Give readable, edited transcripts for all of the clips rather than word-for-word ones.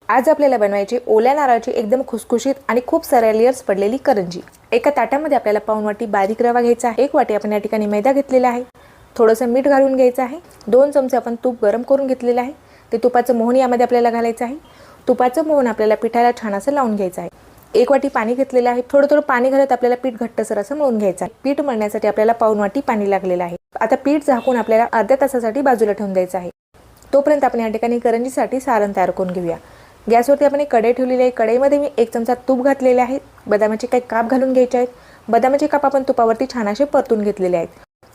आज आपल्याला बनवायची ओल्या नारळाची एकदम खुसखुशीत आणि खूप साऱ्या लेयर्स पडलेली करंजी। एका ताटामध्ये आपल्याला पाऊण वाटी बारीक रवा घ्यायचा आहे, 1 वाटी आपण या ठिकाणी मैदा घेतलेला आहे, थोडंसं मीठ घालून घ्यायचं आहे, 2 चमचे आपण तूप गरम करून घेतलेलं आहे, ते तुपाचं मोहन यामध्ये आपल्याला घालायचं आहे। तुपाचं मोहन आपल्याला पिठाला छान असं लावून घ्यायचं आहे। 1 वाटी पाणी घेतलेलं आहे, थोडं थोडं पाणी घालत आपल्याला पीठ घट्टसर असं मळून घ्यायचं आहे। पीठ मळण्यासाठी आपल्याला पाऊण वाटी पाणी लागलेलं आहे। आता पीठ झाकून आपल्याला अर्ध्या तासासाठी बाजूला ठेवून द्यायचं आहे। तोपर्यंत आपण या ठिकाणी करंजीसाठी सारण तयार करून घेऊया। गॅसवरती आपण एक कढई ठेवलेली आहे। कढईमध्ये मी 1 चमचा तूप घातलेले आहे। बदामाचे काही काप घालून घ्यायचे आहेत। बदामाचे काप आपण तुपावरती छान असे परतून घेतलेले आहेत।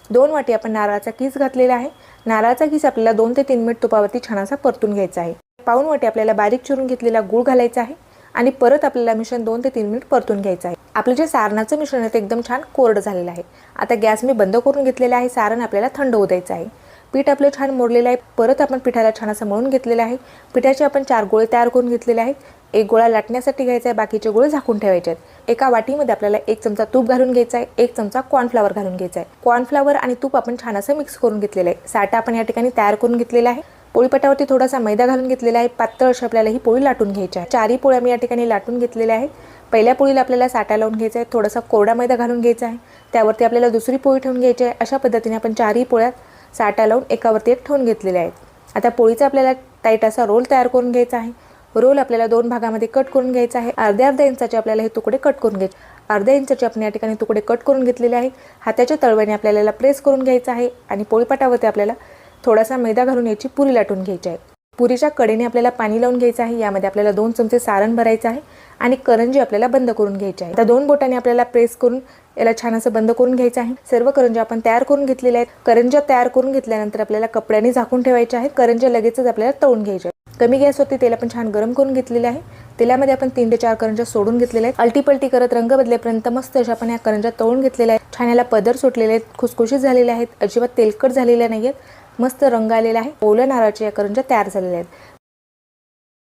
2 वाटी आपण नारळाचा किस घातलेला आहे। नारळाचा किस आपल्याला 2 ते 3 मिनिट तुपावरती छान असा परतून घ्यायचा आहे। पाऊण वाटी आपल्याला बारीक चिरून घेतलेला गूळ घालायचा आहे आणि परत आपल्याला मिश्रण 2 ते 3 मिनिट परतून घ्यायचं आहे। आपलं जे सारणाचं मिश्रण आहे ते एकदम छान कोरडं झालेलं आहे। आता गॅस मी बंद करून घेतलेला आहे। सारण आपल्याला थंड होऊ द्यायचं आहे। पीठ आपलं छान मोडलेलं आहे। परत आपण पिठाला छान असं मळून घेतलेलं आहे। पिठाचे आपण 4 गोळे तयार करून घेतलेले आहेत। एक गोळा लाटण्यासाठी घ्यायचा आहे, बाकीचे गोळे झाकून ठेवायचे आहेत। एका वाटीमध्ये आपल्याला 1 चमचा तूप घालून घ्यायचा आहे, 1 चमचा कॉर्नफ्लॉवर घालून घ्यायचा आहे। कॉर्नफ्लॉवर आणि तूप आपण छान असं मिक्स करून घेतलेलं आहे। साठा आपण या ठिकाणी तयार करून घेतलेला आहे। पोळीपाटावरती थोडासा मैदा घालून घेतलेला आहे। पातळ अशी आपल्याला ही पोळी लाटून घ्यायची आहे। 4ही पोळ्या मी या ठिकाणी लाटून घेतलेल्या आहेत। पहिल्या पोळीला आपल्याला साठा लावून घ्यायचा आहे, थोडासा कोरडा मैदा घालून घ्यायचा आहे। त्यावरती आपल्याला दुसरी पोळी ठेवून घ्यायची आहे। अशा पद्धतीने आपण 4ही पोळ्यात साठा लावून एकावरती एक ठेवून घेतलेले आहेत। आता पोळीचा आपल्याला टाईट असा रोल तयार करून घ्यायचा आहे। रोल आपल्याला 2 भागामध्ये कट करून घ्यायचा आहे। अर्ध्या इंचाचे आपल्याला हे तुकडे कट करून घ्यायचे। अर्ध्या इंचाचे आपण या ठिकाणी तुकडे कट करून घेतलेले आहेत। हाताच्या तळव्याने आपल्याला प्रेस करून घ्यायचा आहे आणि पोळीपाटावरती आपल्याला थोडासा मैदा घालून याची पुरी लाटून घ्यायची आहे। पुरीच्या कडेने आपल्याला पाणी लावून घ्यायचं आहे। यामध्ये आपल्याला 2 चमचे सारण भरायचं आहे आणि करंजी आपल्याला बंद करून घ्यायची आहे। आता 2 बोटांनी आपल्याला प्रेस करून याला छान असं बंद करून घ्यायचं आहे। सर्व करंज्या आपण तयार करून घेतलेल्या आहेत। करंज्या तयार करून घेतल्यानंतर आपल्याला कपड्याने झाकून ठेवायच्या आहेत। करंज्या लगेचच आपल्याला तळून घ्यायच्या आहेत। कमी गॅसवरती तेल आपण छान गरम करून घेतलेले आहे। तेलामध्ये आपण 3 ते 4 करंज्या सोडून घेतलेल्या आहेत। अलटीपलटी करत रंग बदलेपर्यंत मस्त अशा आपण या करंज्या तळून घेतलेल्या आहेत। छान याला पदर सुटलेले आहेत, खुसखुशीत झालेले आहेत, अजिबात तेलकट झालेल्या नाहीयेत, मस्त रंग आलेला आहे। ओल्या नारळाच्या या करंज्या तयार झालेल्या आहेत।